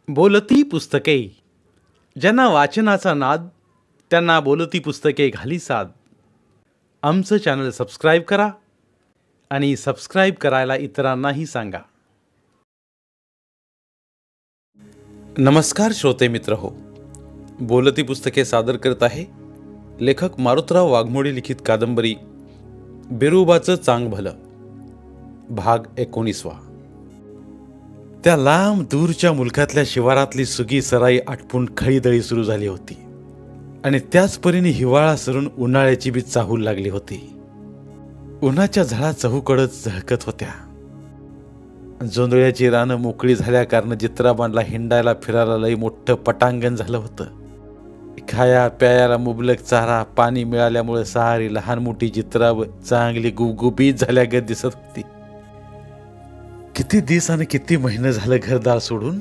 बोलती पुस्तके. ज्यांना वाचनाचा नाद त्यांना बोलती पुस्तके घाली साद. आमचं चॅनल सबस्क्राईब करा आणि सबस्क्राईब करायला इतरांनाही सांगा. नमस्कार श्रोते मित्र हो, बोलती पुस्तके सादर करत आहे लेखक मारुतराव वाघमोडे लिखित कादंबरी बिरोबाचं चांग भलं, भाग 19. त्या लांब दूरच्या मुलखातल्या शिवारातली सुगी सराई आटपून खळीदळी सुरू झाली होती आणि त्याच परीने हिवाळा सरून उन्हाळ्याची बी चाहूल लागली होती. उन्हाच्या झळा चहूकडच झळकत होत्या. जोंधळ्याची रानं मोकळी झाल्या कारण जित्राबांना हिंडायला फिरायला लई मोठं पटांगण झालं होतं. खाया प्यायाला मुबलक चारा पाणी मिळाल्यामुळे सारी लहान मोठी जित्राब चांगली गुबगुबीत झाल्यागत दिसत होती. किती दिवस आणि किती महिने झालं घरदार सोडून,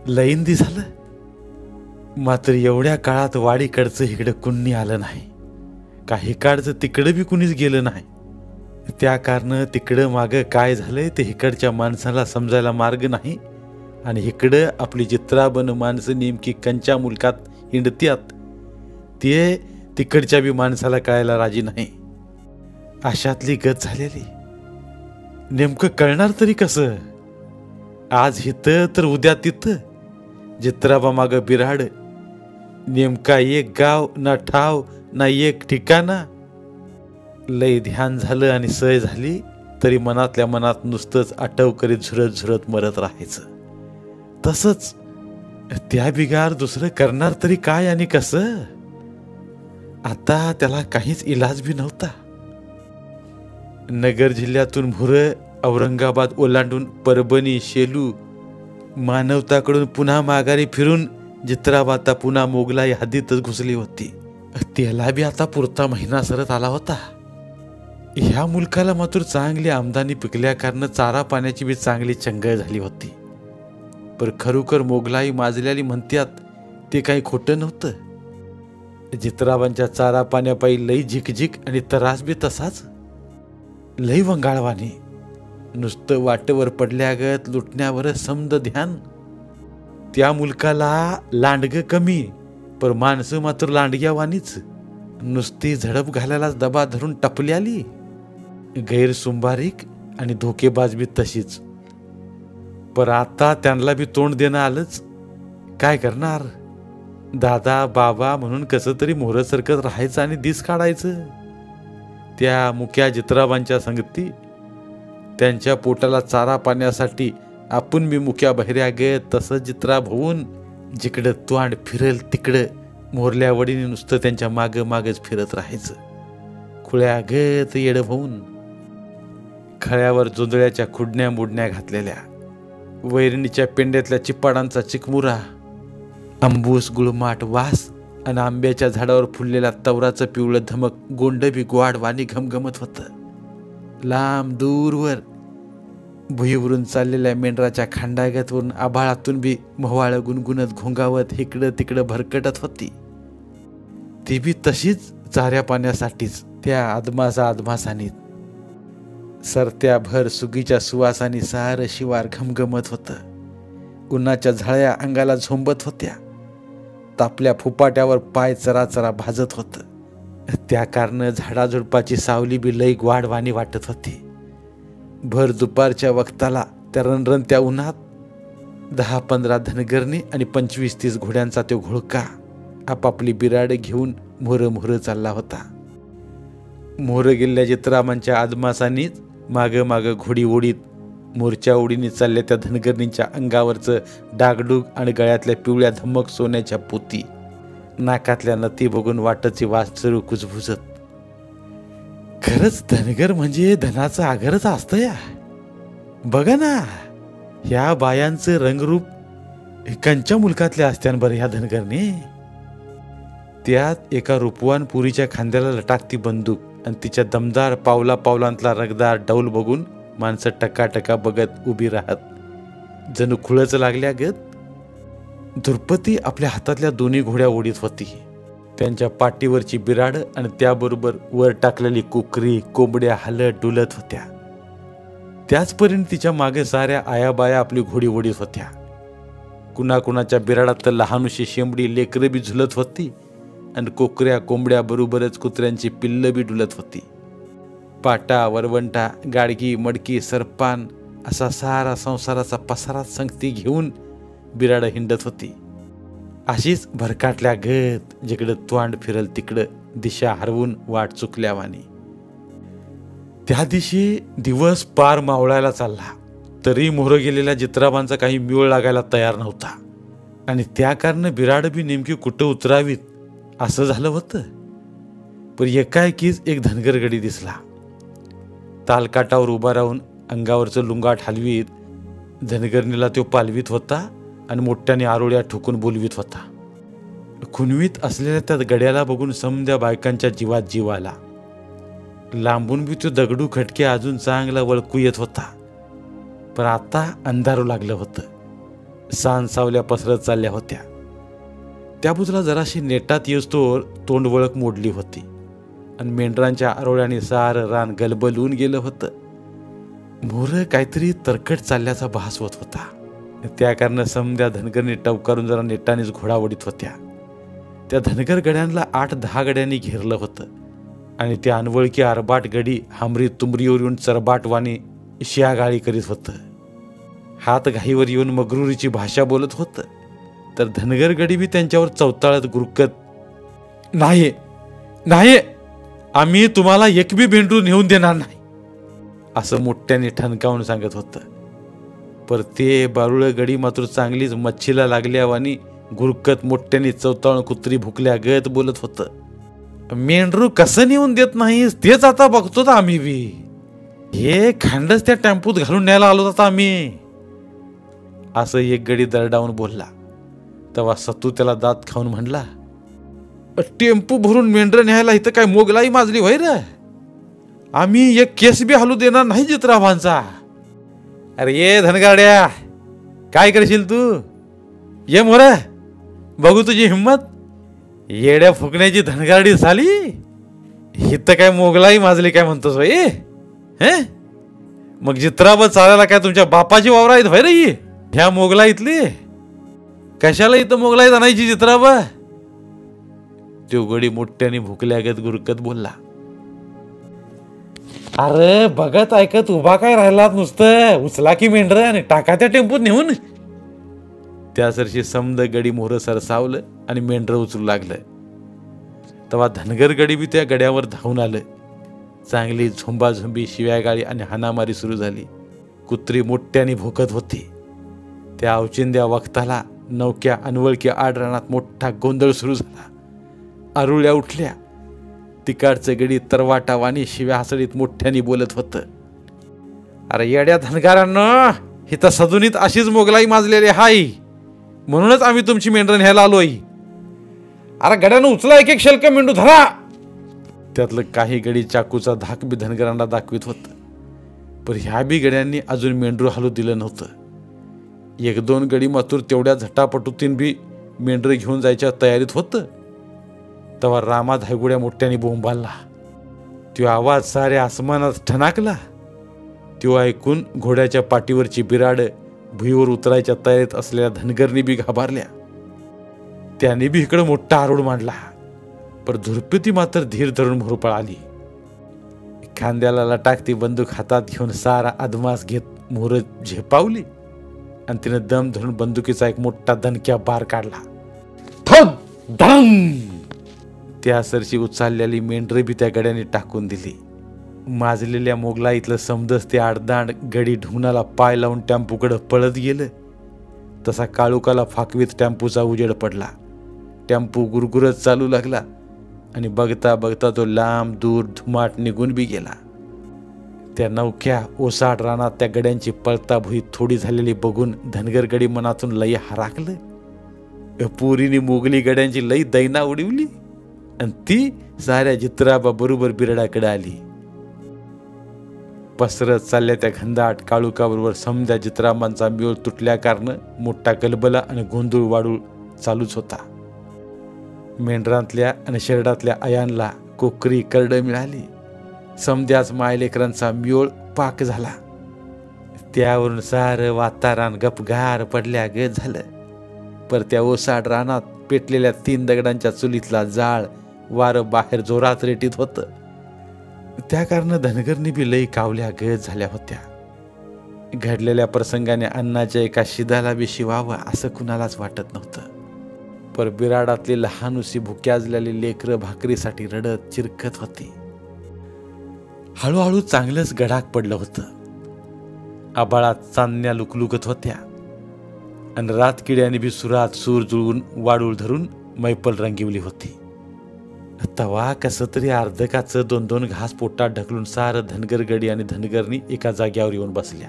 लईंदी झालं. मात्र एवढ्या काळात वाडीकडचं इकडं कुणी आलं नाही, काही काळचं तिकडं बी कुणीच गेलं नाही. त्या कारण तिकडं मागं काय झालंय ते इकडच्या माणसाला समजायला मार्ग नाही आणि इकडं आपली जित्राबन माणसं नेमकी कंच्या मुलकात हिंडत्यात ते तिकडच्या बी माणसाला कळायला राजी नाही. अशातली गत झालेली. नेमकं कळणार तरी कसं? आज हिथं तर उद्या तिथं. जित्राबा माग बिराड. नेमका एक गाव ना ठाव ना एक ठिकाणा. लय ध्यान झालं आणि सय झाली तरी मनातल्या मनात नुसतंच आठव करीत झुरत झुरत मरत राहायचं. तसंच त्या बिगार दुसरं करणार तरी काय आणि कसं? आता त्याला काहीच इलाज बी नव्हता. नगर जिल्ह्यातून भुर औरंगाबाद ओलांडून परभणी शेलू मानवताकडून पुन्हा माघारी फिरून जित्राबाता पुन्हा मोगलाई हद्दीतच घुसली होती. त्याला बी आता पुरता महिना सरत आला होता. ह्या मुलकाला मात्र चांगली आमदानी पिकल्या कारण चारा पाण्याची बी चांगली चंगळ झाली होती. पर खरोखर मोगलाई माजल्याली म्हणत्यात ते काही खोटं नव्हतं. जित्राबांच्या चारा पाण्यापायी लई झिकझिक आणि त्रास बी तसाच. लई वंगाळवाणी. नुसतं वाटेवर पडल्यागत लुटण्यावर समद ध्यान. त्या मुलकाला लांडग कमी पर माणसं मात्र लांडग्यावानीच. नुसती झडप घालायलाच दबा धरून टपली आली. गैरसुंबारीक आणि धोकेबाज बी तशीच. पर आता त्यांना बी तोंड देणं आलंच. काय करणार? दादा बाबा म्हणून कसं तरी मोहर सरकत राहायचं आणि दिस काढायचं. त्या मुक्या जित्राबांच्या संगती त्यांच्या पोटाला चारा पाण्यासाठी आपण बी मुक्या बहिऱ्या गे तसं जित्राब होऊन जिकडं तोंड फिरेल तिकडं मोरल्या वडीने नुसतं त्यांच्या माग मागच फिरत राहायचं. खुळ्या गत येड होऊन. खळ्यावर जोंधळ्याच्या खुडण्या मुडण्या घातलेल्या, वैरणीच्या पेंड्यातल्या चिपाडांचा चिकमुरा, अंबूस गुळमाट वास आणि आंब्याच्या झाडावर फुललेल्या तवराचं पिवळं धमक गोंड बी ग्वाड वाणी घमघमत होतं. लांब दूरवर भुईवरून चाललेल्या मेंढराच्या खांडागतवरून आभाळातून बी मवाळ गुणगुणत घोंगावत इकडं तिकडं भरकटत होती. ती बी तशीच चाऱ्या पाण्यासाठीच त्या आदमासानीत. सरत्या भर सुगीच्या सुवासानी सारं शिवार घमघमत होतं. उन्हाच्या झळ्या अंगाला झोंबत होत्या. तापल्या फुपाट्यावर पाय चराचरा भाजत होतं. त्या कारण झाडाझुडपाची सावली बी लई ग्वाडवाणी वाटत होती. भर दुपारच्या वक्ताला त्या रणरणत्या उन्हात 10-15 धनगरणी आणि 25-30 घोड्यांचा तो घोळका आपापली बिराड घेऊन मोहर चालला होता. मोहर गेलेल्या जित्रामांच्या आदमासानीच माग माग घोडी ओढीत मोरच्या ओढीने चालल्या त्या धनगरणींच्या अंगावरचं डागडूग आणि गळ्यातल्या पिवळ्या धमक सोन्याच्या पोती, नाकातल्या नती बघून वाटची वासरू कुजबुजत. खरंच धनगर म्हणजे धनाचं आगरच असतं या. बघा ना, ह्या बायांचं रंगरूप कंच्या मुलकातल्या असत्यान बरं ह्या धनगरने. त्यात एका रूपवान पुरीच्या खांद्याला लटाकती बंदूक आणि तिच्या दमदार पावलांतला रगदार डौल बघून माणसं टकाटका बघत उभी राहत, जणू खुळच लागल्यागत. द्रुपदी आपल्या हातातल्या दोन्ही घोड्या ओढीत होती. त्यांच्या पाठीवरची बिराड आणि त्याबरोबर वर टाकलेली कुकरी कोंबड्या हलत डुलत होत्या. त्याचपर्यंत तिच्या मागे साऱ्या आयाबाया आपली घोडी ओढीत होत्या. कुणाकुणाच्या बिराडात तर लहानशी शेंबडी लेकरं बी झुलत होती आणि कोकऱ्या कोंबड्या बरोबरच कुत्र्यांची पिल्लं बी डुलत होती. पाटा, वरवंटा, गाडगी, मडकी, सरपान असा सारा संसाराचा पसारा संगती घेऊन बिराडं हिंडत होती. अशीच भरकाटल्या गत जिकडं तोंड फिरल तिकडं दिशा हरवून वाट चुकल्यावानी. त्या दिवशी दिवस पार मावळायला चालला तरी मोहरं गेलेल्या जित्राबांचा काही मिळ लागायला तयार नव्हता आणि त्या कारण बिराड बी नेमकी कुठं उतरावीत असं झालं होतं. पण एकाएकीच एक धनगर गडी दिसला. तालकाटावर उभा राहून अंगावरचं लुंगाट हलवीत धनगरणीला तो पालवीत होता आणि मोठ्याने आरोळ्या ठोकून बोलवीत होता. खुनवीत असलेल्या त्या गड्याला बघून समद्या बायकांच्या जीवात जीव आला. लांबून बी तो दगडू खटके अजून चांगला वळकू येत होता. पण आता अंधारू लागलं होतं. सांज सावल्या पसरत चालल्या होत्या. त्या बुजला जराशी नेटात येस्तोवर तोंड वळक मोडली होती आणि मेंढरांच्या आरोळ्याने सारं रान गलबलून गेलं होतं. मोहरं काहीतरी तरकट चालल्याचा भास होत होता. त्या कारण समद्या धनगरने टवकारून जरा नेटानेच घोडा ओढीत होत्या. त्या धनगर गड्यांना 8-10 गड्यांनी घेरलं होतं आणि त्या अनवळकी आरबाट गडी हांबरी तुंबरीवर येऊन चरबाटवाने शियागाळी करीत होतं. हात घाईवर येऊन मगरुरीची भाषा बोलत होतं. तर धनगर गडी बी त्यांच्यावर चवताळत गुरकत, नाही नाही, आम्ही तुम्हाला एक बी मेंढरू नेऊन देणार नाही असं मोठ्याने ठणकावून सांगत होतं. पर ते बारुळ गडी मात्र चांगलीच मच्छीला लागल्यावानी गुरकत मोठ्याने चवताळून कुत्री भुकल्या गत बोलत होतं. मेंढरू कसं नेऊन देत नाहीस तेच आता बघतो आम्ही बी. हे खांडच त्या टेम्पूत घालून न्यायला आलो होता आम्ही असं एक गडी दरडावून बोलला. तेव्हा सतू त्याला दात खाऊन म्हणला, टेम्पू भरून मेंढर न्यायला इथं काय मोगलाई माजली होय रे? आम्ही एक केस बी हलू देणार नाही जित्राबांचा. अरे ये धनगाड्या, काय करशील तू? ये मोर, बघू तुझी हिंमत. येड्या फुकण्याची धनगाडी झाली, इथं काय मोगलाई माजली काय म्हणतोस होय? हे मग जित्राबा चालायला काय तुमच्या बापाची वावरा आहेत होय रे ह्या मोगला इथली? कशाला इथं मोगलाई आणायची जित्राबा? तो गडी मोठ्याने भुकल्यागत गुरकत बोलला. अरे बघत ऐकत उभा काय राहिलात नुसतं? उचला की मेंढर आणि टाका त्या टेम्पूत नेऊन. त्यासरशी समद गडी मोहर सरसावलं आणि मेंढर उचलू लागलं. तेव्हा धनगर गडी बी त्या गड्यावर धावून आलं. चांगली झुंबाझुंबी, शिव्यागाळी आणि हाणामारी सुरू झाली. कुत्री मोठ्याने भोकत होती. त्या अवचिंद्या वक्ताला नौक्या अनवळक्या आडरानात मोठा गोंधळ सुरू झाला. आरुळ्या उठल्या. तिकडचं गडी तरवाटावानी शिव्या हसडीत मोठ्याने बोलत होतं. अरे येड्या धनगारांनो, हिथं सदुनीत अशीच मोगलाई माजलेली हाय, म्हणूनच आम्ही तुमची मेंढर न्यायला आलोय. अरे गड्यानं उचला एक एक शेलक मेंढू धरा. त्यातलं काही गडी चाकूचा धाक बी धनगरांना दाखवित होतं. पण ह्या बी गड्यांनी अजून मेंढरू हलू दिलं नव्हतं. 1-2 गडी मात्र तेवढ्या झटापटूतीन बी मेंढर घेऊन जायच्या तयारीत होतं. तेव्हा रामा धायगुड्या मोठ्याने बोंबालला. तो आवाज साऱ्या आसमानात ठणाकला. तो ऐकून घोड्याच्या पाठीवरची बिराड भुईवर उतरायच्या तयारीत असलेल्या धनगरनी बी घाबरल्या. त्याने बी इकडं मोठा आरोड मांडला. पण झुरपती मात्र धीर धरून मोहर पळाली. खांद्याला लटाकती बंदूक हातात घेऊन सारा अदमास घेत मोहर झेपावली आणि तिने दम धरून बंदुकीचा एक मोठा दणक्या बार काढला. ठग धंग! त्या सरशी उचललेली मेंढरे बी त्या गड्याने टाकून दिली. माजलेल्या मोगलाईतलं समदस ते आडदांड गडी ढुंगणाला पाय लावून टेम्पूकडे पळत गेलं. तसा काळुकाला फाकवीत टेम्पूचा उजेड पडला. टेम्पू गुरगुरत चालू लागला आणि बघता बघता तो लांब दूर धुमाट निघून बी गेला. त्या नौक्या ओसाड रानात त्या गड्यांची पळता भुई थोडी झालेली बघून धनगर गडी मनातून लई हराकलं. पुरीने मोगली गड्यांची लई दैना उडवली आणि ती साऱ्या जित्राबा बरोबर बिरडाकडे आली. पसरत चालल्या त्या घंदाट काळुकाबरोबर समजा जित्राबांचा मेळ तुटल्या कारण मोठा गलबला आणि गोंधळ वाढू चालूच होता. मेंढरातल्या आणि शेरडातल्या आयांना कोकरी करड मिळाली. समद्याच मायलेकरांचा मेळ पाक झाला. त्यावरून सारं वातावरण गपगार पडल्या ग झालं. पर त्या ओसाड रानात पेटलेल्या 3 दगडांच्या चुलीतला जाळ वारं बाहेर जोरात रेटीत होतं. त्या कारण धनगरनी बी लई कावल्या गज झाल्या होत्या. घडलेल्या प्रसंगाने अण्णाच्या एका शिदाला बी शिवावं असं कुणालाच वाटत नव्हतं. पर बिराडातली लहानुसी भुक्याजलेली लेकरं भाकरीसाठी रडत चिरकत होती. हळूहळू चांगलंच गडाक पडलं होतं. आबाळात चांदण्या लुकलुकत होत्या आणि रातकिड्याने बी सुरात सूर जुळवून वाडूळ धरून मैपल रंगिवली होती. तवा कसं तरी अर्धकाचं 2-2 घास पोटात ढकलून सारं धनगर गडी आणि धनगरनी एका जाग्यावर येऊन बसल्या.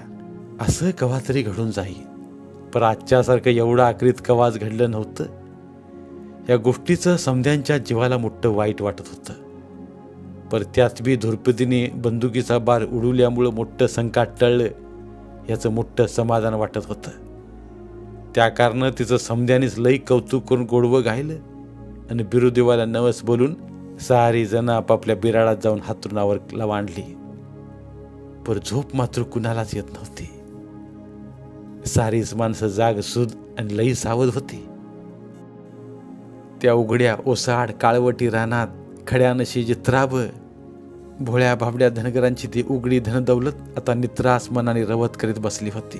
असं कवा तरी घडून जाईल, पण आजच्यासारखं एवढं आकरीत कवाच घडलं नव्हतं. या गोष्टीचं समध्यांच्या जीवाला मोठं वाईट वाटत होतं. पर त्यात बी धुरपतीने बंदुकीचा बार उडवल्यामुळं मोठं संकट टळलं याचं मोठं समाधान वाटत होतं. त्या कारण तिचं समध्यानेच लई कौतुक करून गोडवं गायलं आणि बिरुदेवाला नवस बोलून सारी जण आपापल्या बिराडात जाऊन हातरुणावर लवांडली. पर झोप मात्र कुणालाच येत नव्हती. सारीच माणसं जाग सुद आणि लई सावध होती. त्या उघड्या ओसाड काळवटी रानात खड्यानशी जित्राब भोळ्या भाबड्या धनगरांची ती उघडी धनदौलत आता नित्रास मनाने रवत करीत बसली होती.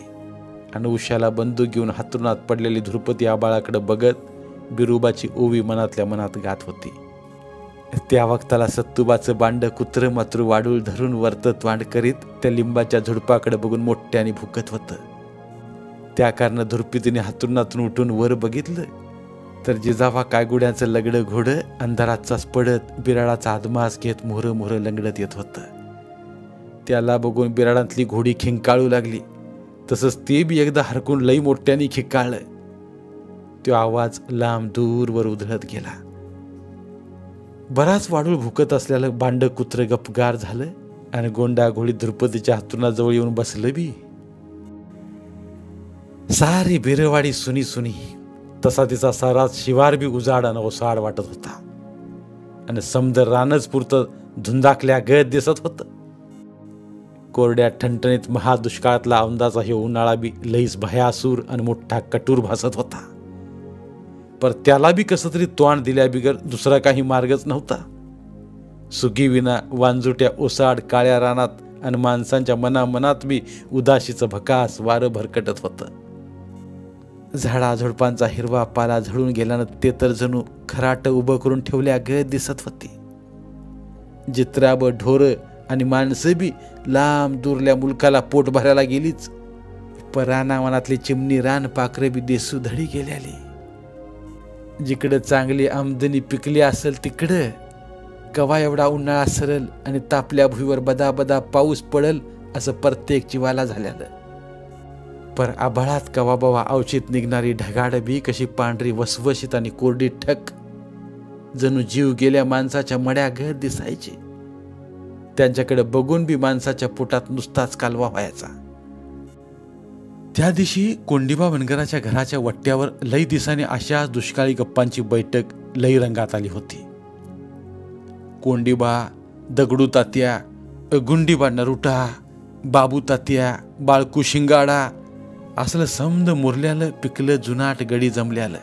आणि उशाला बंदूक घेऊन हातरुणात पडलेली धुरपती आबाळाकडे बघत बिरुबाची ओवी मनातल्या मनात गात होती. त्या वक्ताला सत्तुबाचं बांड कुत्र मात्र वाडूळ धरून वर्तत वांड करीत त्या लिंबाच्या झुडपाकडे बघून मोठ्याने भुकत होतं. त्या कारण धुरपतीने हातरुणातून उठून वर बघितलं तर जिजाबा कायगुड्याचं लगडं घोडं अंधाराचाच पडत बिराडाचा आदमास घेत मोहर मोहर लंगडत येत होतं. त्याला बघून बिराडातली घोडी खिंकाळू लागली. तसंच ते बी एकदा हरकून लई मोठ्याने खिंकाळलं. तो आवाज लांब दूरवर उधळत गेला. बराच वाडूळ भुकत असलेलं बांड कुत्र गपगार झालं आणि गोंडा घोडी धुरपतीच्या हातरुणाजवळ येऊन बसलं बी. सारी बिरवाडी सुनी सुनी तसा तिचा साराच शिवार बी उजाड आणि ओसाड वाटत होता आणि समद रानच पुरतं धुंदाकल्या गत दिसत होतं. कोरड्या ठणठणीत महादुष्काळातला औंदाचा हे उन्हाळा बी लईच भयासूर आणि मोठा कटूर भासत होता. पर त्याला बी कसं तरी तोंड दिल्या बिगर दुसरा काही मार्गच नव्हता. सुगी विना वांजुट्या ओसाड काळ्या रानात आणि माणसांच्या मनामनात बी उदाशीचं भकास वारं भरकटत होतं. झाडाझुडपांचा हिरवा पाला झळून गेल्यानं ते तर जणू खराट उभं करून ठेवल्या गत दिसत होती. जित्राब ढोरं आणि माणसं बी लांब दूरल्या मुलकाला पोट भरायला गेलीच. पर रानावनातली चिमणी रान पाखरं बी देसू धडी गेल्याली. जिकडं चांगली आमदनी पिकली असेल तिकडं कवा एवढा उन्हाळा सरल आणि तापल्या भुईवर बदा बदा पाऊस पडल असं प्रत्येक जीवाला झाल्यालं. पर आभाळात कवा बवा अवचित निघणारी ढगाड बी कशी पांढरी वसवशीत आणि कोरडी ठक जणू जीव गेल्या माणसाच्या मड्या गत दिसायची. त्यांच्याकडे बघून बी माणसाच्या पोटात नुसताच कालवा व्हायचा. त्या दिवशी कोंडीबा वनगराच्या घराच्या वट्ट्यावर लई दिसाने अशा दुष्काळी गप्पांची बैठक लई रंगात आली होती. कोंडीबा, दगडू तात्या, गुंडीबा नरुटा, बाबू तात्या, बाळकू शिंगाडा असलं समद मुरल्यालं पिकलं जुनाट गडी जमल्यालं.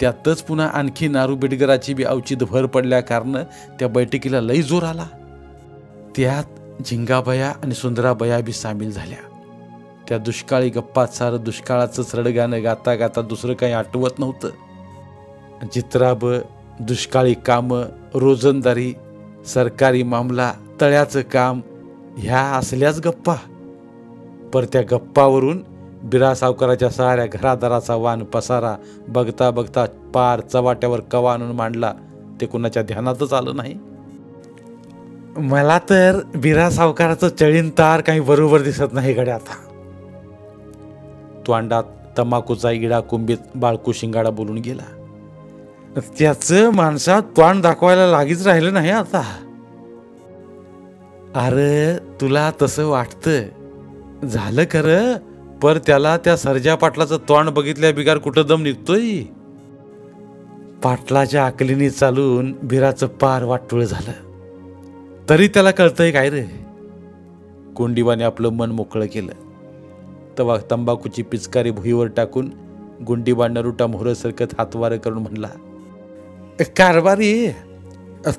त्यातच पुन्हा आणखी नारू बेडगराची बी अवचित भर पडल्या कारण त्या बैठकीला लई जोर आला. त्यात झिंगाबया आणि सुंदराबया बी सामील झाल्या. त्या दुष्काळी गप्पात सारं दुष्काळाचंच रडगाणं गाता गाता दुसरं काही आठवत नव्हतं. जित्राब, दुष्काळी कामं, रोजंदारी, सरकारी मामला, तळ्याचं काम ह्या असल्याच गप्पा. पर त्या गप्पावरून बिरा सावकाराच्या साऱ्या घरादाराचा वान पसारा बघता बघता पार चवाट्यावर कवा आणून मांडला ते कुणाच्या ध्यानातच आलं नाही. मला तर बिरा सावकाराचं चळीन तार काही बरोबर दिसत नाही गड्या. आता तोंडात तंबाखूचा इडा कुंभीत बाळकू शिंगाडा बोलून गेला. त्याचं माणसात तोंड दाखवायला लागीच राहिलं नाही आता. अरे तुला तसं वाटतं झालं खरं, पर त्याला त्या सर्जा पाटलाचं तोंड बघितल्या बिगार कुठं दम निघतोय. पाटलाच्या आकलीने चालून बिराचं पार वाटोळ झालं तरी त्याला कळतंय काय रे. कोंडीबाने आपलं मन मोकळं केलं. तेव्हा तंबाखूची पिचकारी भुईवर टाकून गुंडीबा नरुटा मोहर सरकत हातवार करून म्हणला, कारभारी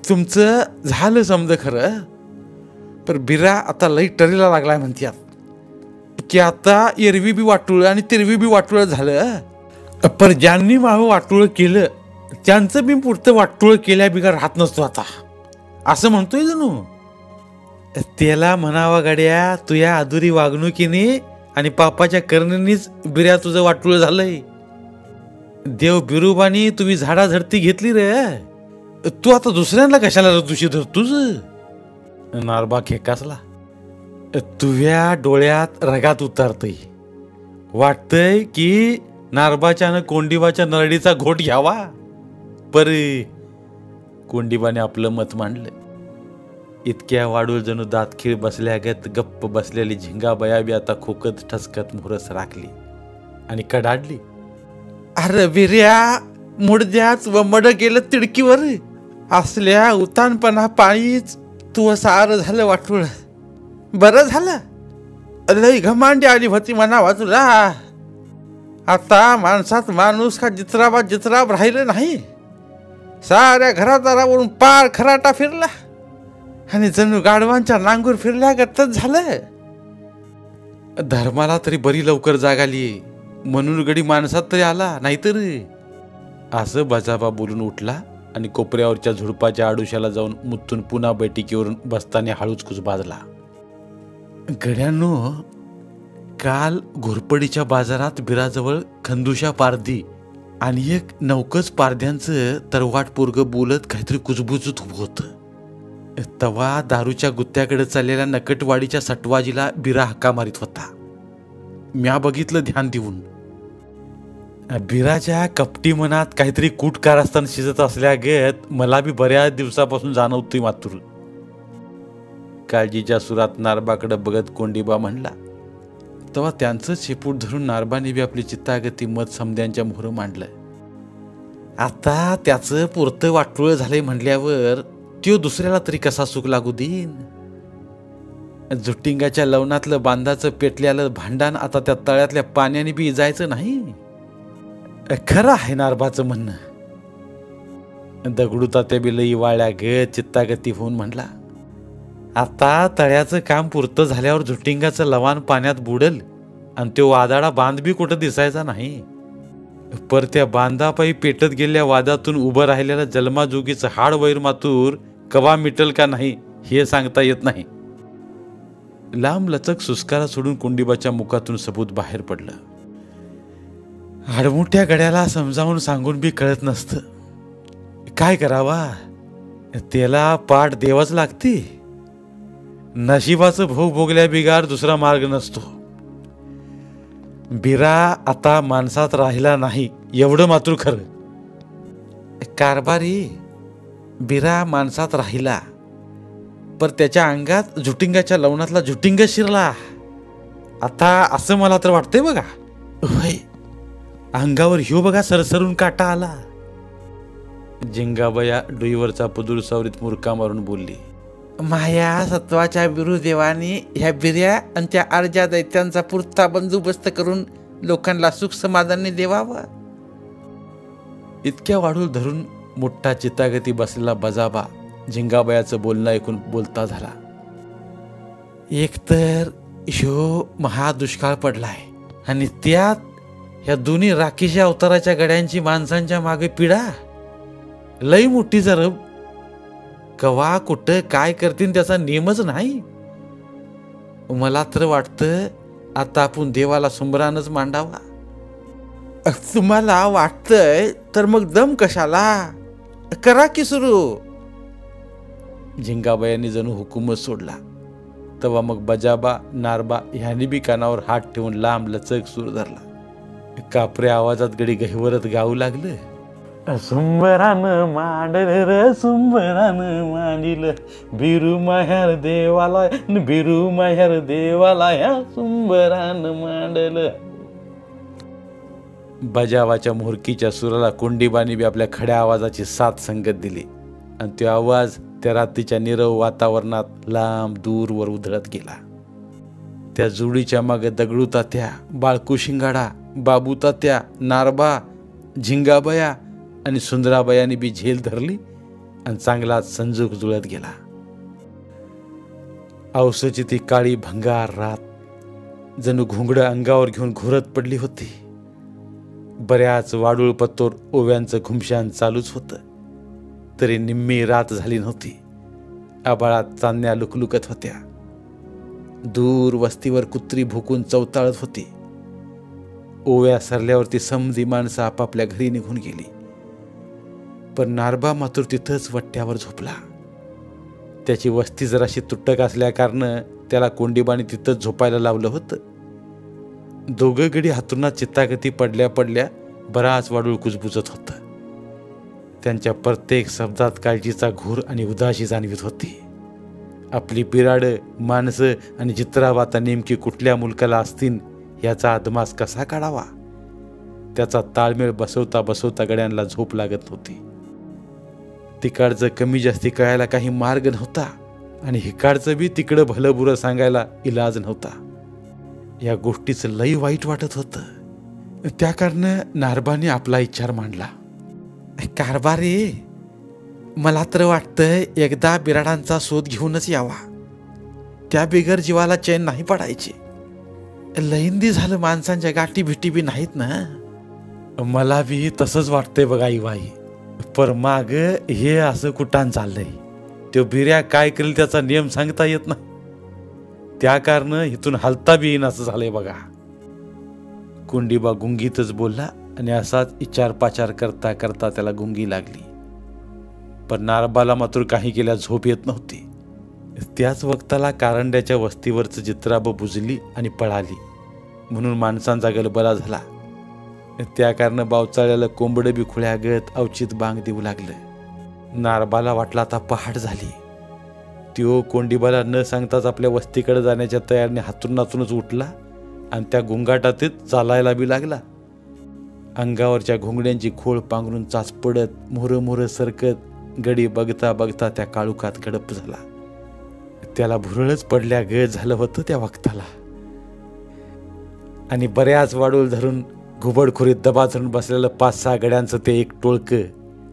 तुमचं झालं समज खरं, पण बिरा आता लई टरीला लागलाय म्हणतात की आता एरवी बी वाटुळ आणि तिरवी बी वाटुळ झालं. पर ज्यांनी मावं वाटुळ केलं त्यांचं बी पुरतं वाटुळ केल्या बिगा राहत नसतो आता, असं म्हणतोय जणू. त्याला म्हणावा गाड्या, तुया अधुरी वागणुकीने आणि पापाच्या करणीच बिऱ्या तुझं वाटुळ झालंय. देव बिरुबानी तुम्ही झाडाझडती घेतली रे, तू आता दुसऱ्यांना कशाला दूषित धरतोस. नारबा खेकासला. तुझ्या डोळ्यात रगात उतरतय, वाटतंय की नारबाच्या कोंडीबाच्या नरडीचा घोट घ्यावा. पर कोंडीबाने आपलं मत मांडलं. इतक्या वाढूळ जणू दातखीळ बसल्यागत गप्प बसलेली झिंगाबया बी आता खोकत ठसकत मोहरस राखली आणि कडाडली. अरे बिर्या, मुडद्याच व मड गेलं तिडकीवर, असल्या उतानपणा पायीच तू सार झालं वाटूळ. बरं झालं, लई घमांडी आली होती म्हणावा तुला. आता माणसात माणूस का जित्राब राहिलं नाही. साऱ्या घरादारावरून पार खराटा फिरला आणि जणू गाढवांच्या नांगूर फिरल्यागतच झालं. धर्माला तरी बरी लवकर जाग आली, म्हणून गडी माणसात तरी आला, नाहीतर. असं बजाबा बोलून उठला आणि कोपऱ्यावरच्या झुडपाच्या आडुशाला जाऊन मुत्तून पुन्हा बैठकीवरून बसताना हळूच बाजला. गड्यांनो, काल घोरपडीच्या बाजारात बिराजवळ खंदुशा पारधी आणि एक नौकच पारध्यांचं तरवाट पोरग बोलत काहीतरी कुजबुजत उभं होतं. तवा दारूच्या गुत्त्याकडे चाललेल्या नकटवाडीच्या सटवाजीला बिरा हक्का मारित होता. म्या बघितलं ध्यान देऊन. बिराच्या कपटी मनात काहीतरी कूट कारस्थान शिजत असल्यागत मला बी बऱ्याच दिवसापासून जाणवतोय मातूर. काळजीच्या सुरात नारबाकडे बघत कोंडीबा म्हणला. तेव्हा त्यांचं शेपूट धरून नारबाने बी आपली चित्तागती मत समद्यांच्या मोहर मांडलं. आता त्याचं पुरतं वाटुळ झालंय म्हणल्यावर त्यो दुसऱ्याला तरी कसा सुख लागू देईन. जुटिंगाच्या लवणातलं बांधाचं पेटल्यालं भांडण आता त्या तळ्यातल्या पाण्याने बी जायचं नाही. खरं आहे नारबाचं म्हणणं. दगडू तात्या बी लई वाळ्या ग चित्तागती होऊन म्हणला. आता तळ्याचं काम पुरतं झाल्यावर जुटिंगाचं लवाण पाण्यात बुडल आणि तो वादाडा बांध बी कुठं दिसायचा नाही. पर त्या बांधापायी पेटत गेल्या वादातून उभं राहिलेल्या जन्माजोगीचं हाड वैर मातूर कवा मिटल का नाही हे सांगता येत नाही. लांब लचक सुस्कारा सोडून कोंडीबाच्या मुखातून सबूत बाहेर पडलं. आडमुठ्या गड्याला समजावून सांगून बी कळत नसतं. काय करावा, त्याला पाठ देवाच लागते. नशिबाचं भोग भोगल्या बिगार दुसरा मार्ग नसतो. बिरा आता माणसात राहिला नाही एवढं मात्र खरं. कारभारी, बिरा माणसात राहिला, पर त्याच्या अंगात जुटिंगाच्या लवणातला जुटिंग शिरला. आता असं मला तर वाटतंय बघा. होय, अंगावर ह्यो बघा सरसरून काटा आला. जिंगाबया डोईवरचा पदूर सावरीत मुरका मारून बोलली. माया सत्वाच्या बिरुदेवानी ह्या बिर्या आणि त्या अर्जा दैत्यांचा पुरता बंदोबस्त करून लोकांना सुख समाधानी देवावा. इतक्या वाढूल धरून मोठा चित्तागती बसलेला बजाबा झिंगाबयाचं बोलणं ऐकून बोलता झाला. एकतर ह्यो महादुष्काळ पडलाय आणि त्यात ह्या दोन्ही राखीच्या अवताराच्या गड्यांची माणसांच्या मागे पिढा लई मोठी जरब. कवा कुठं काय करतील त्याचा नियमच नाही. मला तर वाटतं आता आपण देवाला सुमरानच मांडावा. तुम्हाला वाटतंय तर मग दम कशाला, करा की सुरू. झिंगाबायांनी जणू हुकूमच सोडला. तेव्हा मग बजाबा नारबा ह्यांनी बी कानावर हात ठेवून लांब लचक सूर धरला. कापऱ्या आवाजात गडी गहिवरत गाऊ लागलं. सुंबरान मांडल र सुंबरान मांडिल बिरू माहेर देवाला, बिरू माहेर देवाला ह्या सुंबरान मांडल. बजावाच्या मुरकीच्या सुराला कोंडीबानी बी आपल्या खड्या आवाजाची साथ संगत दिली आणि तो आवाज त्या रात्रीच्या नीरव वातावरणात लांब दूरवर उधळत गेला. त्या जुडीच्या मागे दगडू तात्या, बाळकू शिंगाडा बाबू तात्या, नारबा, झिंगाबया आणि सुंदराबायाने बी झेल धरली आणि चांगला संजोग जुळत गेला. औसाची ती काळी भंगार रात जणू घुंगडं अंगावर घेऊन घोरत पडली होती. बऱ्याच वाडूळ पत्तोर ओव्यांचं घुमशान चालूच होतं, तरी निम्मी रात झाली नव्हती. आभाळात चांदण्या लुकलुकत होत्या. दूर वस्तीवर कुत्री भुकून चवताळत होती. ओव्या सरल्यावरती समधी माणसं आपापल्या घरी निघून गेली, पण नारबा मात्र तिथंच वट्ट्यावर झोपला. त्याची वस्ती जराशी तुटक असल्याकारनं त्याला कोंडीबाने तिथंच झोपायला लावलं होतं. दोघं गडी हातून चित्तागती पडल्या पडल्या बराच वाडूळ कुजबुजत होतं. त्यांच्या प्रत्येक शब्दात काळजीचा घोर आणि उदासी जाणवित होती. आपली बिराडं, माणसं आणि चित्राबाता नेमकी कुठल्या मुलकाला असतील याचा अदमास कसा काढावा, त्याचा ताळमेळ बसवता बसवता गड्यांना झोप लागत होती. तिकडचं कमी जास्ती कळायला काही मार्ग नव्हता आणि हिकडचं बी तिकडं भलं बुरं सांगायला इलाज नव्हता. या गोष्टीचं लई वाईट वाटत होतं. त्या कारणानं नारबाने आपला विचार मांडला. कारभारी, मला तर वाटतं एकदा बिराडांचा शोध घेऊनच यावा. त्या बिगर जीवाला चैन नाही पडायची. लईंदी झालं, माणसांच्या गाठी भिटी बी नाहीत ना. मला बी तसंच वाटतंय बघा इवाई. पर माग हे असं कुठान चाललंय, तो बिऱ्या काय करेल त्याचा नियम सांगता येत नाही. त्या कारण इथून हलता बी येईन असं झालंय बघा. कोंडीबा गुंगीतच बोलला आणि असाच इचार पाचार करता करता त्याला गुंगी लागली. पण नारबाला मात्र काही केल्या झोप येत नव्हती. त्याच वक्ताला कारंड्याच्या वस्तीवरच चित्राब बुजली आणि पळाली, म्हणून माणसांचा गलबला झाला. त्या कारण बावचाळ्याला कोंबडं बी खुळ्यागत अवचित बांग देऊ लागलं. नारबाला वाटला आता पहाट झाली. त्यो कोंडीबाला न सांगताच आपल्या वस्तीकडे जाण्याच्या तयारीने हातून उठला आणि त्या गुंगाटातच चालायला बी लागला. अंगावरच्या घोंगड्यांची खोळ पांघरून चाच पडत मोहरं मोहरं सरकत गडी बघता बघता त्या काळुकात गडप झाला. त्याला भुरळच पडल्या गळ झालं होतं त्या वक्ताला. आणि बऱ्याच वाडूळ धरून घुबडखोरीत दबा धरून बसलेलं 5-6 गड्यांचं ते एक टोळकं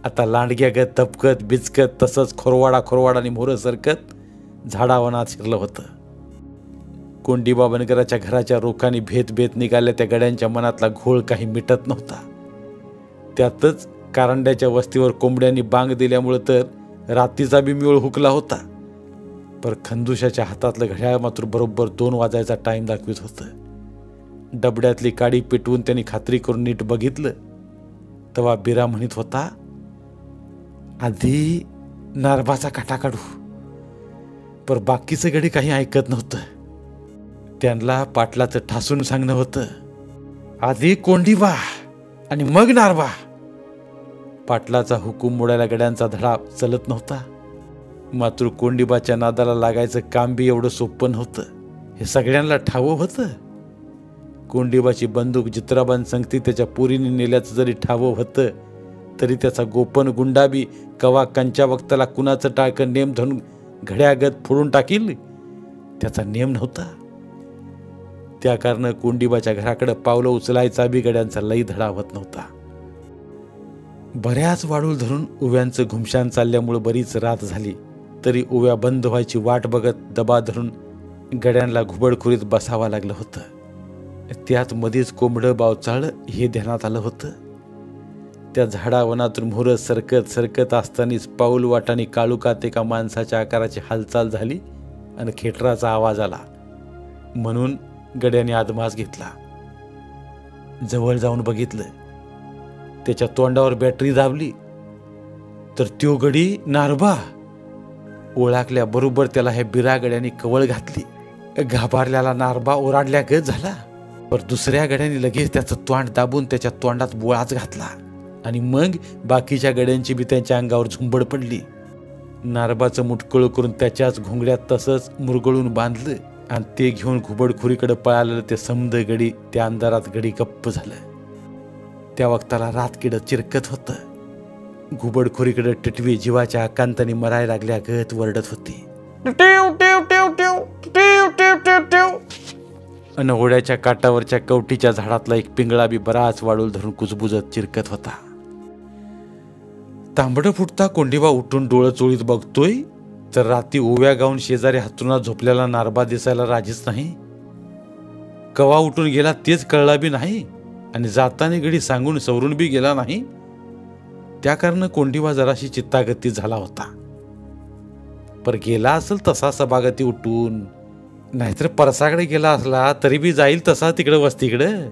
आता लांडग्यागत तपकत बिचकत तसंच खोरवाडा आणि मोहरं सरकत झाडावनात शिरलं होतं. कोंडीबा बनकराच्या घराच्या रोखाने भेत निघाल्या त्या गड्यांच्या मनातला घोळ काही मिटत नव्हता. त्यातच कारंड्याच्या वस्तीवर कोंबड्यांनी बांग दिल्यामुळे तर रात्रीचा बी मिळ हुकला होता. पर खंदुशाच्या हातातलं घड्याळ मात्र बरोबर 2 वाजायचा टाइम दाखवित होतं. डबड्यातली काडी पेटवून त्यांनी खात्री करून नीट बघितलं तेव्हा बिरा म्हणत होता, आधी नारबाचा काटा काढू. पर बाकीचं गडी काही ऐकत नव्हतं. त्यांना पाटलाचं ठासून सांगणं होतं, आधी कोंडीबा आणि मग नारबा. पाटलाचा हुकूम मोडायला गड्यांचा धडा चलत नव्हता. मात्र कोंडीबाच्या नादाला लागायचं काम बी एवढं सोपं नव्हतं हे सगळ्यांना ठावं होतं. कोंडीबाची बंदूक चित्राबान संगती त्याच्या पोरीने नेल्याचं जरी ठावं होतं, तरी त्याचा गोपन गुंडा बी कवा कंच्या वक्ताला कुणाचं टाळकं नेम धरून घड्यागत फोडून टाकील त्याचा नेम नव्हता. त्या कारण कोंडीबाच्या घराकडे पावलं उचलायचा बी गड्यांचा लई धडा होत नव्हता. बऱ्याच वाडूळ धरून उव्यांचं घुमशान चालल्यामुळे बरीच रात झाली, तरी उव्या बंद व्हायची वाट बघत दबा धरून गड्यांना घुबडखोरीत बसावं लागलं होतं. त्यात मध्येच कोंबडं बावचाळ हे ध्यानात आलं होतं. त्या झाडावनातून मोहरं सरकत सरकत असतानाच पाऊल वाटाने काळुकात एका माणसाच्या आकाराची हालचाल झाली आणि खेटराचा आवाज आला. म्हणून गड्याने आदमास घेतला. जवळ जाऊन बघितलं, त्याच्या तोंडावर बॅटरी दाबली तर त्यो गडी नारबा. ओळखल्या बरोबर त्याला ह्या बिरा गड्याने कवळ घातली. घाबरल्याला नारबा ओरडल्या गत झाला. पर दुसऱ्या गड्याने लगेच त्याचं तोंड दाबून त्याच्या तोंडात बोळाच घातला आणि मग बाकीच्या गड्यांची बी त्यांच्या अंगावर झुंबड पडली. नारबाचं मुटकळ करून त्याच्याच घोंगड्यात तसंच मुरगळून बांधलं आणि ते घेऊन घुबडखोरीकडे पळालेलं ते समद गडी त्या अंधारात गडी गप्प झालं. त्या वक्ताला रातकिड चिरकत होतं. घुबडखोरीकडे टिटवी जीवाच्या आकांताने मरायला लागल्या गत वरडत होती. अन ओढ्याच्या काठावरच्या कवटीच्या झाडातला एक पिंगळा बी बराच वाढूल धरून कुजबुजत चिरकत होता. तांबडं फुटता कोंडीबा उठून डोळं चोळीत बघतोय तर रात्री ओव्या गाऊन शेजारी हातरुणात झोपलेला नारबा दिसायला राजीच नाही. कवा उठून गेला तेच कळला बी नाही आणि जाताना घडी सांगून सवरून बी गेला नाही. त्या कारण कोंडीबा जराशी चित्तागती झाला होता. पर गेला असेल तसा सभागती उठून, नाहीतर परसाकडे गेला असला तरी बी जाईल तसा तिकडं वस्तीकडं,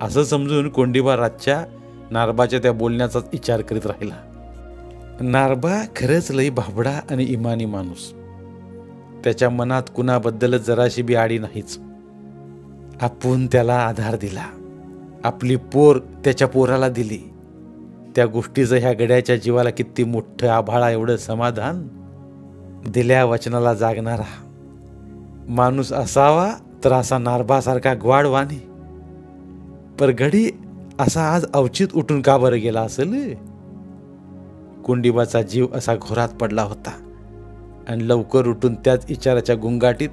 असं समजून कोंडीबा रातच्या नारबाच्या त्या बोलण्याचाच विचार करीत राहिला. नारबा खरंच लई भाबडा आणि इमानी माणूस. त्याच्या मनात कुणाबद्दल जराशी बी आडी नाहीच. आपण त्याला आधार दिला, आपली पोर त्याच्या पोराला दिली. त्या गोष्टीचं ह्या गड्याच्या जीवाला किती मोठं आभाळा एवढं समाधान. दिल्या वचनाला जागणारा माणूस असावा तर असा नारबासारखा ग्वाडवाणी. पर घडी असा आज अवचित उठून का बरं गेला असेल. कोंडीबाचा जीव असा घोरात पडला होता आणि लवकर उठून त्याच विचाराच्या गुंगाटीत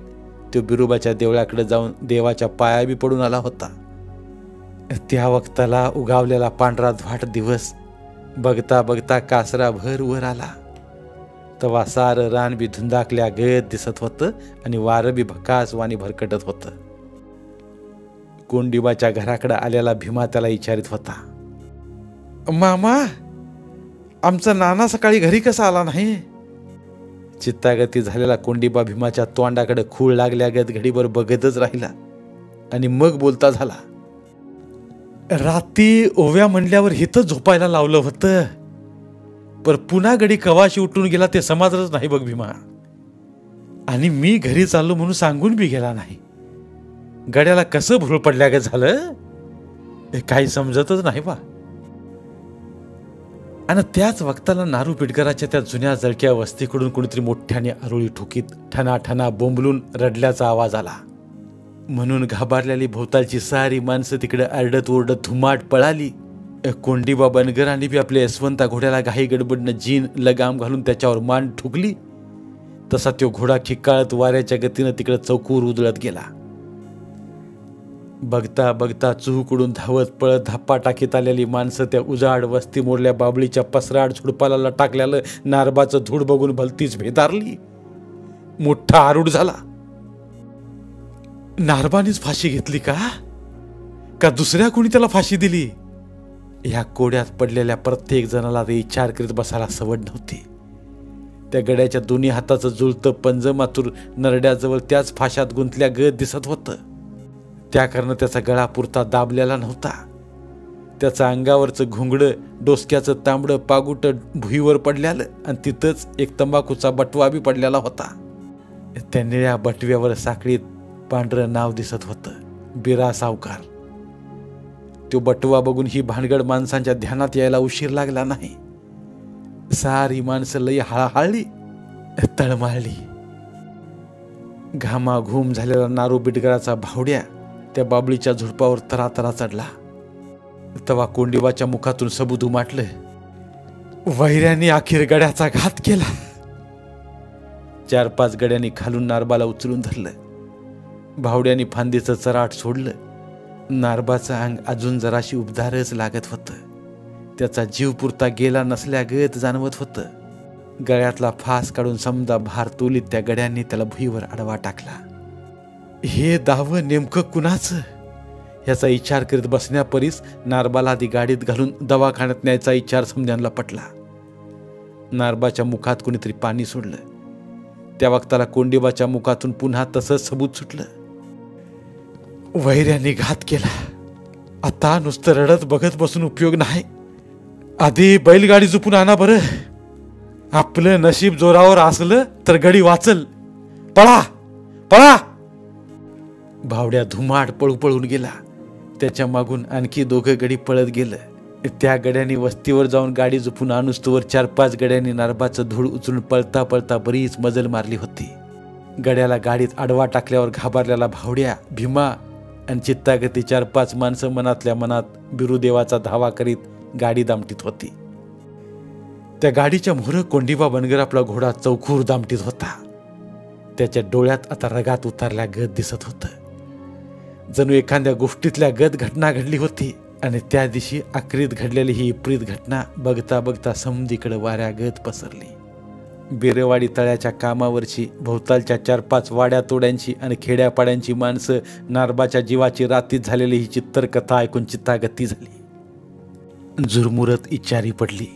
तो बिरोबाच्या देवळाकडे जाऊन देवाच्या पाया बी पडून आला होता. त्या वक्ताला उगावलेला पांढरा ध्वाट दिवस बघता बघता कासरा भर वर आला. तवा सार रान बी धुंदाकल्या गत दिसत होतं आणि वारं बी भकास वाणी भरकटत होतं. कोंडीबाच्या घराकडे आलेला भीमा त्याला विचारित होता, मामा आमचा नाना सकाळी घरी कसा आला नाही. चित्तागती झालेला कोंडीबा भीमाच्या तोंडाकडे खूळ लागल्यागत घडीभर बघतच राहिला आणि मग बोलता झाला, राती ओव्या म्हणल्यावर हिथं झोपायला लावलं होतं, पर पुन्हा गडी कवाशी उठून गेला ते समजलंच नाही बघ भीमा. आणि मी घरी चाललो म्हणून सांगून बी गेला नाही. गड्याला कसं भूळ पडल्यागत झालं काही समजतच नाही बा. आणि त्याच वक्ताला नारू पिटकराच्या त्या जुन्या जळक्या वस्तीकडून कोणीतरी मोठ्याने आरोळी ठोकीत ठना ठना बोंबलून रडल्याचा आवाज आला. म्हणून घाबरलेली भोवतालची सारी माणसं तिकडे आरडत ओरडत धुमाट पळाली. कोंडीबा बनगरांनी बी आपल्या यशवंता घोड्याला घाई गडबडनं जीन लगाम घालून त्याच्यावर मान ठुकली. तसा तो घोडा खिक्काळत वाऱ्याच्या गतीनं तिकडे चौकूर उधळत गेला. बघता बघता चुहकडून धावत पळत धाप्पा टाकीत आलेली माणसं त्या उजाड वस्ती मोडल्या बाबळीच्या पसराड झुडपाला लटाकल्यालं नारबाचं धूड बघून भलतीच भेदारली. मोठा आरूढ झाला. नारबानीच फाशी घेतली का दुसऱ्या कोणी त्याला फाशी दिली. ह्या कोड्यात पडलेल्या प्रत्येक जणाला विचार करीत बसायला सवड नव्हती. त्या गड्याच्या दोन्ही हाताचं जुळतं पंजमातूर नरड्याजवळ त्याच फाशात गुंतल्या गत दिसत होतं. त्या कारण त्याचा गळा पुरता दाबलेला नव्हता. त्याचं अंगावरचं घुंगडं डोसक्याचं तांबडं पागुट भुईवर पडल्यालं आणि तिथंच एक तंबाखूचा बटवा बी पडलेला होता. त्या निळ्या बटव्यावर साखळीत पांढरं नाव दिसत होतं, बिरा सावकार. तो बटवा बघून ही भानगड माणसांच्या ध्यानात यायला उशीर लागला नाही. सारी माणसं लई हळहळली, तळमाळली. घामाघूम झालेला नारू बिटगराचा भावड्या त्या बाबळीच्या झुडपावर तरातरा चढला. तवा कोंडीबाच्या मुखातून सबूत उमाटलं, वैऱ्यांनी अखेर गड्याचा घात केला. 4-5 गड्यांनी खालून नारबाला उचलून धरलं. भावड्यानी फांदीचं चराट सोडलं. नारबाचं अंग अजून जराशी उबदारच लागत होतं. त्याचा जीव पुरता गेला नसल्यागत जाणवत होतं. गळ्यातला फास काढून समजा भार तोलीत त्या गड्यांनी त्याला भुईवर आडवा टाकला. हे दावं नेमकं कुणाचं याचा विचार करीत बसण्यापरीस नारबाला आधी गाडीत घालून दवाखान्यात न्यायचा विचार समजांना पटला. नारबाच्या मुखात कोणीतरी पाणी सोडलं. त्या वक्ताला कोंडीबाच्या मुखातून पुन्हा तसंच सबूत सुटलं, वैऱ्यांनी घात केला. आता नुसतं रडत बघत बसून उपयोग नाही. आधी बैलगाडी झुपून आणा बरं. आपलं नशीब जोरावर असलं तर गडी वाचल. पळा पळा. भावड्या धुमाट पळू पळून गेला. त्याच्या मागून आणखी 2 गडी पळत गेलं. त्या गड्यांनी वस्तीवर जाऊन गाडी झुपून आणूस्तोवर 4-5 गड्यांनी नारबाचं धूळ उचलून पळता पळता बरीच मजल मारली होती. गड्याला गाडीत आडवा टाकल्यावर घाबरलेला भावड्या, भीमा आणि चित्तागती 4-5 माणसं मनातल्या मनात बिरुदेवाचा धावा करीत गाडी दामटीत होती. त्या गाडीच्या मोहर कोंडीबा बनगर आपला घोडा चौखूर दामटीत होता. त्याच्या डोळ्यात आता रगात उतरल्या गत दिसत होतं. जणू एखाद्या गोष्टीतल्या गत घटना घडली होती. आणि त्या दिवशी आखरीत घडलेली ही विपरीत घटना बघता बघता समधीकडे वाऱ्यागत पसरली. बेरेवाडी तळ्याच्या कामावरची, भोवतालच्या 4-5 वाड्या तोड्यांची आणि खेड्यापाड्यांची माणसं, नारबाच्या जीवाची रातीत झालेली ही चित्तरकथा ऐकून चित्तागती झाली. झुरमुरत इचारी पडली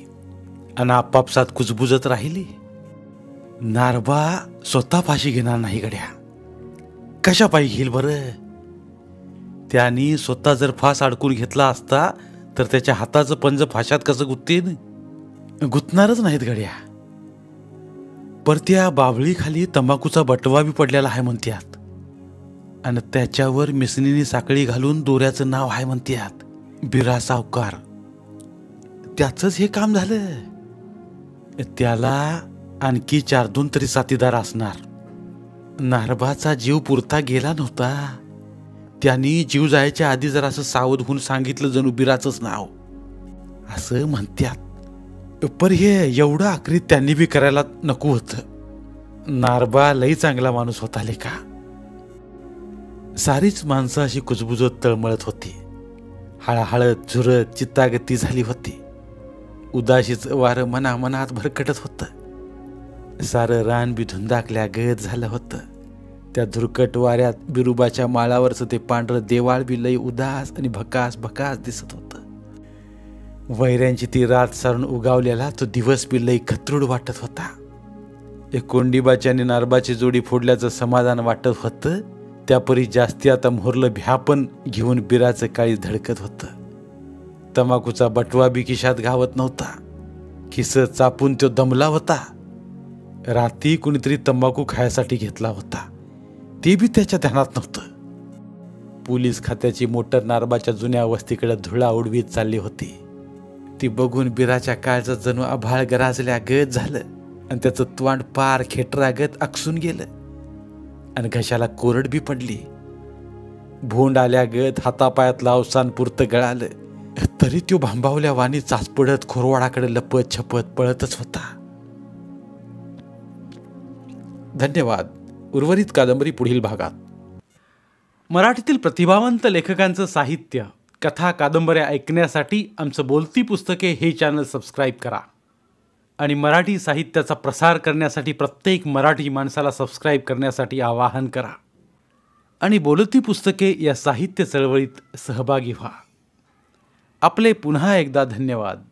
आणि आपापसात कुजबुजत राहिली. नारबा स्वतः फाशी घेणार नाही गड्या. कशा पायी घेईल बरं? त्यांनी स्वतः जर फास अडकून घेतला असता तर त्याच्या हाताचं पंज फाशात कसं गुत्तीन? गुतणारच नाहीत गड्या. पर त्या बावळीखाली तंबाखूचा बटवा बी पडलेला आहे म्हणत्यात आणि त्याच्यावर मिसनीने साखळी घालून दोऱ्याचं नाव आहे म्हणत्यात, बिरा सावकार. त्याचंच हे काम झालं. त्याला आणखी 4-2 तरी साथीदार असणार. नारबाचा जीव पुरता गेला नव्हता. त्यांनी जीव जायच्या आधी जर असं सावध होऊन सांगितलं जणू बिराचंच नाव असं म्हणत्यात. पर हे एवढं आखरीत त्यांनी बी करायला नको होतं. नारबा लई चांगला माणूस होता लेका. सारीच माणसं अशी कुजबुजत तळमळत होती. हळहळत झुरत चित्तागती झाली होती. उदाशीच वारं मनामनात भरकटत होतं. सारं रान बी धुंदाकल्या गत झालं होतं. त्या धुरकट वाऱ्यात बिरुबाच्या माळावरचं ते पांढरं देवाळ बी लई उदास आणि भकास भकास दिसत होतं. वैऱ्यांची ती रात सारून उगावलेला तो दिवस बी लई खतरूड वाटत होता. कोंडीबाची आणि नारबाची जोडी फोडल्याचं समाधान वाटत होतं. त्यापरी जास्ती आता मोहरलं भ्यापण घेऊन बिराचं काळी धडकत होतं. तंबाखूचा बटवा बी खिशात घावत नव्हता. खिस चापून तो दमला होता. रात्री कुणीतरी तंबाखू खायसाठी घेतला होता, ते बी त्याच्या ध्यानात नव्हतं. पोलीस खात्याची मोटर नारबाच्या जुन्या वस्तीकडे धुळा उडवीत चालली होती. ती बघून बिराच्या काळचं जणू आभाळ गराजल्या गत झालं आणि त्याचं तोंड पार खेटरागत आकसून गेलं आणि घशाला कोरड बी पडली. भोंड आल्यागत हातापायातलं अवसान पुरतं गळालं. तरी तो भांबावल्या वाणी चाचपडत खोरवाडाकडे लपत छपत पळतच होता. धन्यवाद. उर्वरित कादंबरी पुढील भागात. मराठीतील प्रतिभावंत लेखकांचं साहित्य, कथा, कादंबऱ्या ऐकण्यासाठी आमचं बोलती पुस्तके हे चॅनल सबस्क्राईब करा आणि मराठी साहित्याचा प्रसार करण्यासाठी प्रत्येक मराठी माणसाला सबस्क्राईब करण्यासाठी आवाहन करा आणि बोलती पुस्तके या साहित्य चळवळीत सहभागी व्हा. आपले पुन्हा एकदा धन्यवाद.